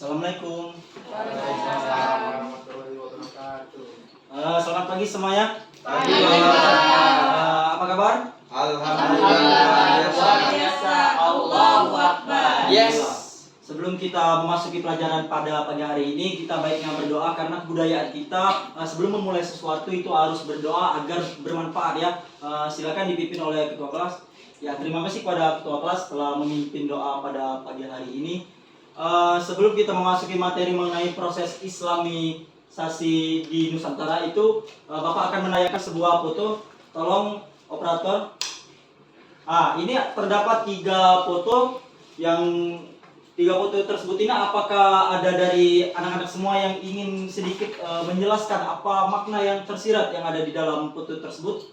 Assalamualaikum. Waalaikumsalam warahmatullahi wabarakatuh. Selamat pagi semuanya. Pagi. Apa kabar? Alhamdulillah. Biasa. Allahu Akbar. Yes. Sebelum kita memasuki pelajaran pada pagi hari ini, kita baiknya berdoa karena kebudayaan kita sebelum memulai sesuatu itu harus berdoa agar bermanfaat ya. Silakan dipimpin oleh ketua kelas. Ya, terima kasih kepada ketua kelas telah memimpin doa pada pagi hari ini. Sebelum kita memasuki materi mengenai proses Islamisasi di Nusantara itu, Bapak akan menayangkan sebuah foto. Tolong operator. Ini terdapat 3 foto. Yang 3 foto tersebut ini apakah ada dari anak-anak semua yang ingin sedikit menjelaskan apa makna yang tersirat yang ada di dalam foto tersebut?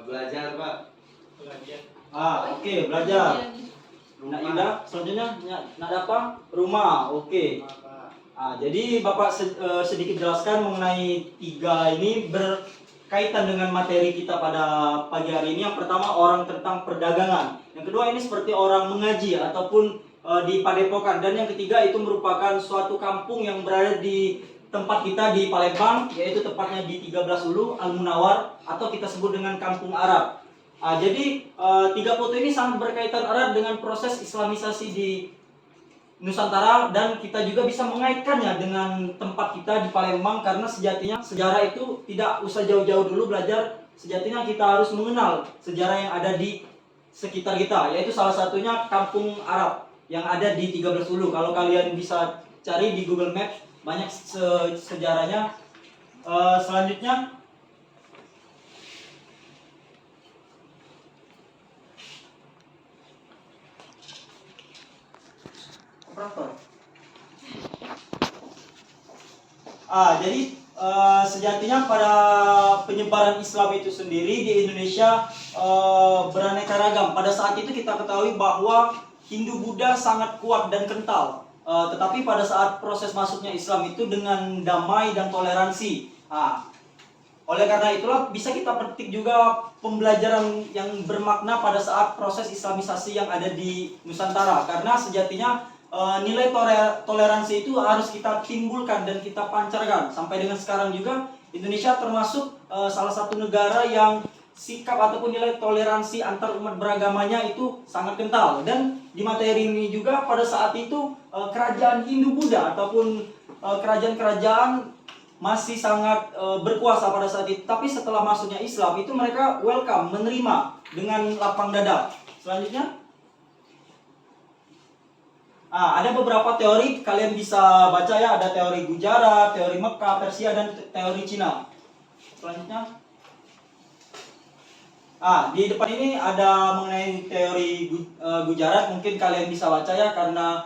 Belajar, Pak. Oke, belajar. Nak Indah, selanjutnya nak apa? Rumah. Oke. Jadi Bapak sedikit jelaskan mengenai 3 ini berkaitan dengan materi kita pada pagi hari ini. Yang pertama orang tentang perdagangan. Yang kedua ini seperti orang mengaji ataupun di padepokan. Dan yang ketiga itu merupakan suatu kampung yang berada di tempat kita di Palembang, yaitu tepatnya di 13 Ulu Al-Munawar atau kita sebut dengan Kampung Arab. Jadi 3 foto ini sangat berkaitan erat dengan proses Islamisasi di Nusantara, dan kita juga bisa mengaitkannya dengan tempat kita di Palembang karena sejatinya sejarah itu tidak usah jauh-jauh dulu belajar. Sejatinya kita harus mengenal sejarah yang ada di sekitar kita, yaitu salah satunya Kampung Arab yang ada di 13 Ulu. Kalau kalian bisa cari di Google Maps banyak sejarahnya. Selanjutnya jadi sejatinya pada penyebaran Islam itu sendiri di Indonesia beraneka ragam. Pada saat itu kita ketahui bahwa Hindu Buddha sangat kuat dan kental. Tetapi pada saat proses masuknya Islam itu dengan damai dan toleransi. Oleh karena itulah bisa kita petik juga pembelajaran yang bermakna pada saat proses Islamisasi yang ada di Nusantara. Karena sejatinya nilai toleransi itu harus kita timbulkan dan kita pancarkan. Sampai dengan sekarang juga Indonesia termasuk salah satu negara yang sikap ataupun nilai toleransi antar umat beragamanya itu sangat kental. Dan di materi ini juga pada saat itu kerajaan Hindu Buddha ataupun kerajaan-kerajaan masih sangat berkuasa pada saat itu. Tapi setelah masuknya Islam itu mereka welcome, menerima dengan lapang dada. Selanjutnya ada beberapa teori, kalian bisa baca ya. Ada teori Gujarat, teori Mekah, Persia, dan teori Cina. Selanjutnya di depan ini ada mengenai teori Gujarat. Mungkin kalian bisa baca ya, karena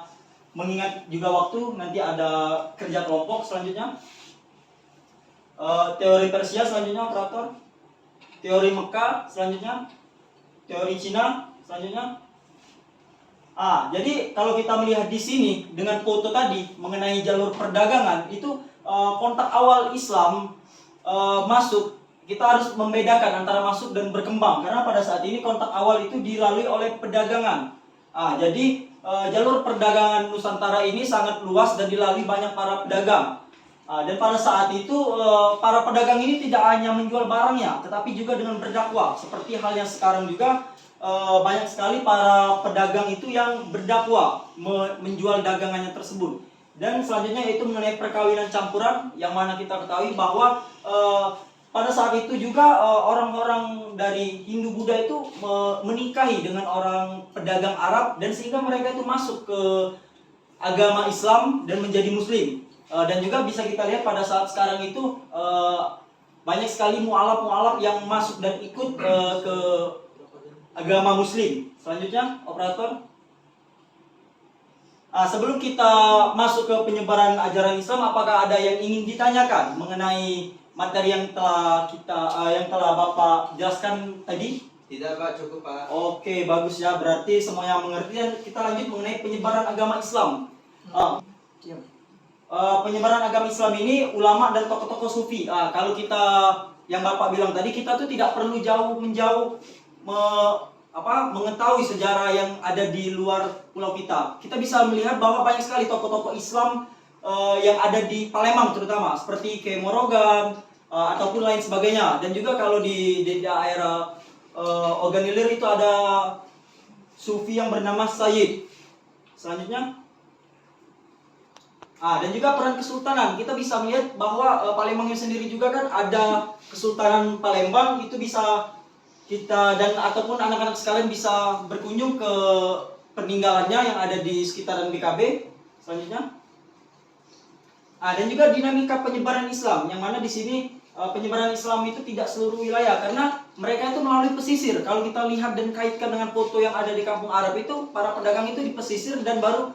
mengingat juga waktu, nanti ada kerja kelompok. Selanjutnya teori Persia, selanjutnya operator. Teori Mekah, selanjutnya teori Cina, selanjutnya. Jadi kalau kita melihat di sini dengan foto tadi mengenai jalur perdagangan itu, kontak awal Islam masuk, kita harus membedakan antara masuk dan berkembang, karena pada saat ini kontak awal itu dilalui oleh perdagangan. Jadi jalur perdagangan Nusantara ini sangat luas dan dilalui banyak para pedagang. Dan pada saat itu para pedagang ini tidak hanya menjual barangnya, tetapi juga dengan berdakwah. Seperti hal yang sekarang juga banyak sekali para pedagang itu yang berdakwah menjual dagangannya tersebut. Dan selanjutnya itu mengenai perkawinan campuran, yang mana kita ketahui bahwa pada saat itu juga orang-orang dari Hindu Buddha itu menikahi dengan orang pedagang Arab, dan sehingga mereka itu masuk ke agama Islam dan menjadi Muslim. Dan juga bisa kita lihat pada saat sekarang itu banyak sekali mu'alaf yang masuk dan ikut ke agama Muslim. Selanjutnya operator. Sebelum kita masuk ke penyebaran ajaran Islam, apakah ada yang ingin ditanyakan mengenai materi yang telah Bapak jelaskan tadi? Tidak, Pak, cukup, Pak. Oke, bagus ya. Berarti semuanya mengerti, dan kita lanjut mengenai penyebaran agama Islam. Penyebaran agama Islam ini ulama dan tokoh-tokoh sufi. Kalau kita yang Bapak bilang tadi, kita tuh tidak perlu menjauh mengetahui sejarah yang ada di luar pulau kita. Kita bisa melihat bahwa banyak sekali tokoh-tokoh Islam yang ada di Palembang terutama, seperti Kiai Morogan ataupun lain sebagainya. Dan juga kalau di daerah Oganilir itu ada sufi yang bernama Sayyid. Selanjutnya, dan juga peran kesultanan. Kita bisa melihat bahwa Palembang ini sendiri juga kan ada Kesultanan Palembang. Itu bisa kita dan ataupun anak-anak sekalian bisa berkunjung ke peninggalannya yang ada di sekitaran BKB. Selanjutnya, dan juga dinamika penyebaran Islam, yang mana di sini penyebaran Islam itu tidak seluruh wilayah, karena mereka itu melalui pesisir. Kalau kita lihat dan kaitkan dengan foto yang ada di Kampung Arab itu, para pedagang itu di pesisir dan baru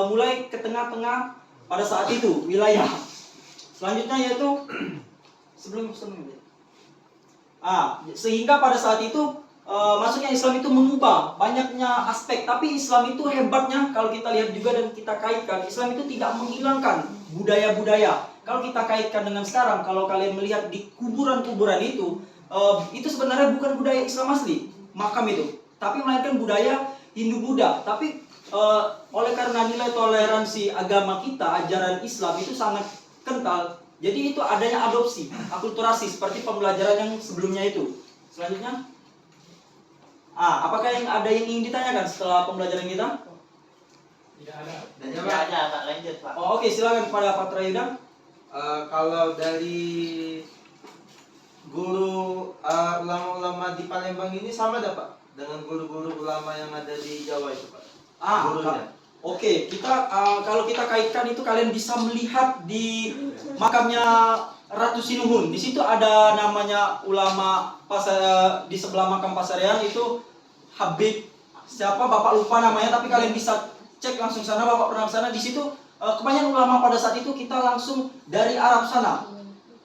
mulai ke tengah-tengah pada saat itu wilayah. Selanjutnya yaitu sehingga pada saat itu masuknya Islam itu mengubah banyaknya aspek. Tapi Islam itu hebatnya, kalau kita lihat juga dan kita kaitkan, Islam itu tidak menghilangkan budaya-budaya. Kalau kita kaitkan dengan sekarang, kalau kalian melihat di kuburan-kuburan itu sebenarnya bukan budaya Islam asli, makam itu, tapi melainkan budaya Hindu-Buddha. Tapi oleh karena nilai toleransi agama kita, ajaran Islam itu sangat kental, jadi itu adanya adopsi, akulturasi seperti pembelajaran yang sebelumnya itu. Selanjutnya, apakah ada yang ingin ditanyakan setelah pembelajaran kita? Tidak ada, Pak. Lanjut, Pak. Oke, silakan kepada Pak Trayuda. Kalau dari guru ulama-ulama di Palembang ini sama dah Pak dengan guru-guru ulama yang ada di Jawa itu Pak? Gurunya. Oke, kita kalau kita kaitkan itu, kalian bisa melihat di makamnya Ratu Sinuhun. Di situ ada namanya ulama di sebelah makam Pasarian itu Habib siapa, Bapak lupa namanya, tapi kalian bisa cek langsung sana, Bapak pernah sana. Di situ kebanyakan ulama pada saat itu kita langsung dari Arab sana.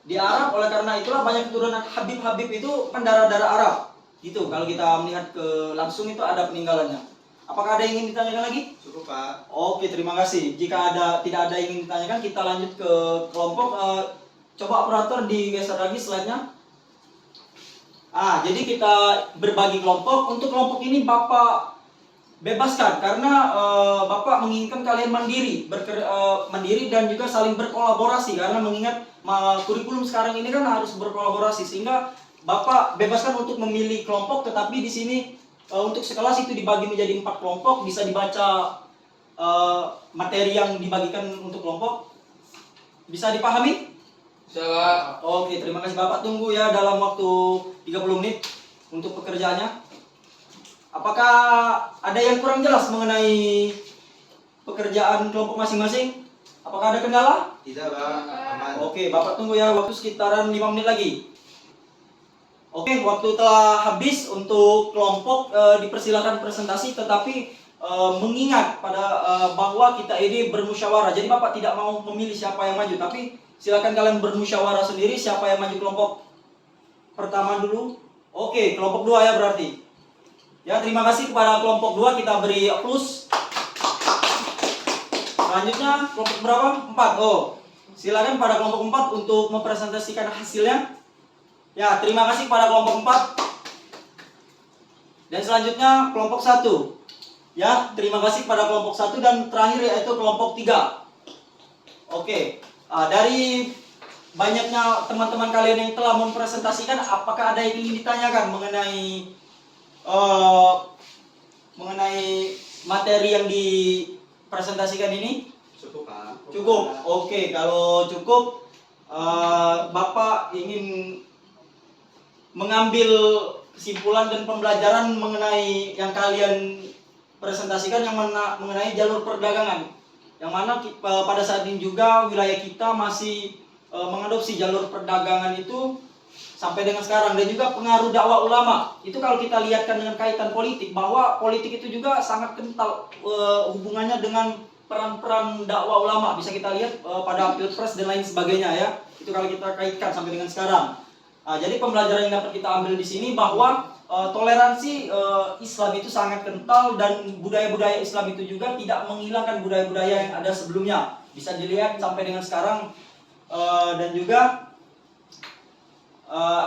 Di Arab, oleh karena itulah banyak keturunan Habib-Habib itu kan darah-darah Arab. Gitu, kalau kita melihat ke langsung itu ada peninggalannya. Apakah ada yang ingin ditanyakan lagi? Cukup Pak. Oke, terima kasih. Jika tidak ada yang ingin ditanyakan, kita lanjut ke kelompok. Coba operator digeser lagi slide-nya. Jadi kita berbagi kelompok. Untuk kelompok ini Bapak bebaskan, karena Bapak menginginkan kalian mandiri, mandiri dan juga saling berkolaborasi, karena mengingat kurikulum sekarang ini kan harus berkolaborasi, sehingga Bapak bebaskan untuk memilih kelompok. Tetapi di sini untuk sekelas itu dibagi menjadi 4 kelompok, bisa dibaca materi yang dibagikan untuk kelompok. Bisa dipahami? Bisa Pak. Oke, terima kasih Bapak. Tunggu ya dalam waktu 30 menit untuk pekerjaannya. Apakah ada yang kurang jelas mengenai pekerjaan kelompok masing-masing? Apakah ada kendala? Tidak Pak, aman. Oke, Bapak tunggu ya, waktu sekitaran 5 menit lagi. Oke, waktu telah habis untuk kelompok. Dipersilakan presentasi, tetapi mengingat pada bahwa kita ini bermusyawarah. Jadi Bapak tidak mau memilih siapa yang maju, tapi silakan kalian bermusyawarah sendiri siapa yang maju kelompok pertama dulu. Oke, kelompok 2 ya berarti. Ya, terima kasih kepada kelompok 2, kita beri plus. Selanjutnya kelompok berapa? 4. Silakan pada kelompok 4 untuk mempresentasikan hasilnya. Ya, terima kasih kepada kelompok 4. Dan selanjutnya kelompok 1. Ya, terima kasih kepada kelompok 1, dan terakhir yaitu kelompok 3. Oke, dari banyaknya teman-teman kalian yang telah mempresentasikan, apakah ada yang ingin ditanyakan mengenai materi yang dipresentasikan ini? Cukup Pak. Cukup. Oke, kalau cukup, Bapak ingin mengambil kesimpulan dan pembelajaran mengenai yang kalian presentasikan, yang mana mengenai jalur perdagangan, yang mana pada saat ini juga wilayah kita masih mengadopsi jalur perdagangan itu sampai dengan sekarang, dan juga pengaruh dakwah ulama. Itu kalau kita lihatkan dengan kaitan politik, bahwa politik itu juga sangat kental hubungannya dengan peran-peran dakwah ulama. Bisa kita lihat pada pilpres dan lain sebagainya ya. Itu kalau kita kaitkan sampai dengan sekarang. Jadi pembelajaran yang dapat kita ambil di sini bahwa toleransi Islam itu sangat kental, dan budaya-budaya Islam itu juga tidak menghilangkan budaya-budaya yang ada sebelumnya. Bisa dilihat sampai dengan sekarang. Dan juga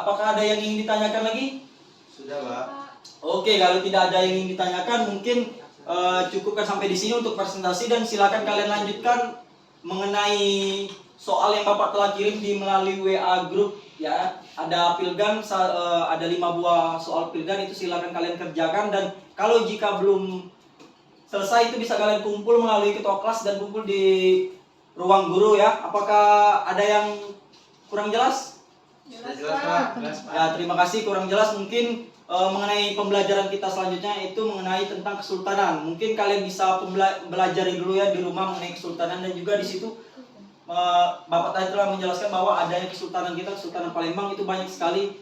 apakah ada yang ingin ditanyakan lagi? Sudah Pak. Oke, kalau tidak ada yang ingin ditanyakan, mungkin cukupkan sampai di sini untuk presentasi dan silakan kalian lanjutkan mengenai soal yang Bapak telah kirim di melalui WA group ya. Ada pilgan, ada 5 buah soal pilgan, itu silakan kalian kerjakan, dan kalau jika belum selesai itu bisa kalian kumpul melalui ketua kelas dan kumpul di ruang guru ya. Apakah ada yang kurang jelas? Sudah jelas Pak. Ya, terima kasih. Kurang jelas mungkin mengenai pembelajaran kita selanjutnya itu mengenai tentang kesultanan. Mungkin kalian bisa belajar dulu ya di rumah mengenai kesultanan, dan juga di situ Bapak tadi telah menjelaskan bahwa adanya kesultanan kita, Kesultanan Palembang, itu banyak sekali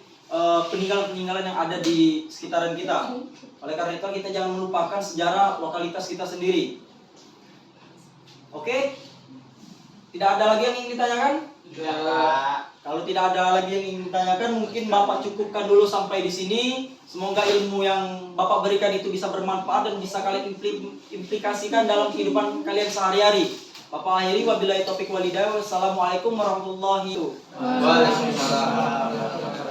peninggalan-peninggalan yang ada di sekitaran kita. Oleh karena itu kita jangan melupakan sejarah lokalitas kita sendiri. Oke? Tidak ada lagi yang ingin ditanyakan? Ya, Pak. Kalau tidak ada lagi yang ingin ditanyakan, mungkin Bapak cukupkan dulu sampai di sini. Semoga ilmu yang Bapak berikan itu bisa bermanfaat dan bisa kalian implikasikan dalam kehidupan kalian sehari-hari. Bapak akhiri, wabillahi taufiq walhidayah. Wassalamualaikum warahmatullahi wabarakatuh. Waalaikumsalam.